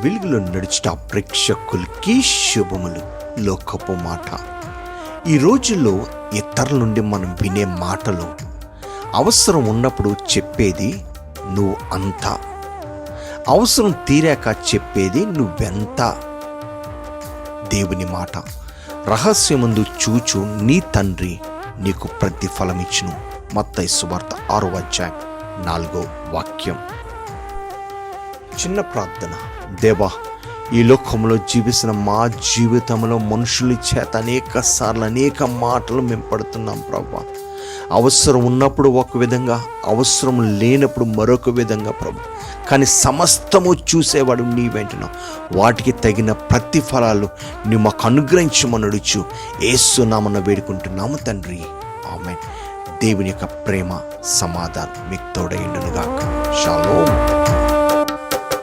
వెలుగులో నడుచుట ప్రేక్షకులకి శుభములు. లోకపు మాట. ఈ రోజుల్లో ఇతరుల నుండి మనం వినే మాటలు అవసరం ఉన్నప్పుడు చెప్పేది నువ్వు అంతా, అవసరం తీరాక చెప్పేది నువ్వెంత. దేవుని మాట, రహస్యమందు చూచు నీ తండ్రి నీకు ప్రతిఫలమిచ్చును. మత్తయి సువార్త 6:4. చిన్న ప్రార్థన. దేవా, ఈ లోకంలో జీవిస్తున్న మా జీవితంలో మనుషుల చేత అనేక సార్లు అనేక మాటలు మేము పడుతున్నాం ప్రభా. అవసరం ఉన్నప్పుడు ఒక విధంగా, అవసరం లేనప్పుడు మరొక విధంగా ప్రభు. కానీ సమస్తము చూసేవాడు నీ వెంటనే వాటికి తగిన ప్రతిఫలాలు నీ మాకు అనుగ్రహించమనడుచు యేసు నామమున వేడుకుంటున్నాము తండ్రి. ఆమేన్. దేవుని యొక్క ప్రేమ సమాధానం మీకు తోడైండును గాక. షాలోమ్.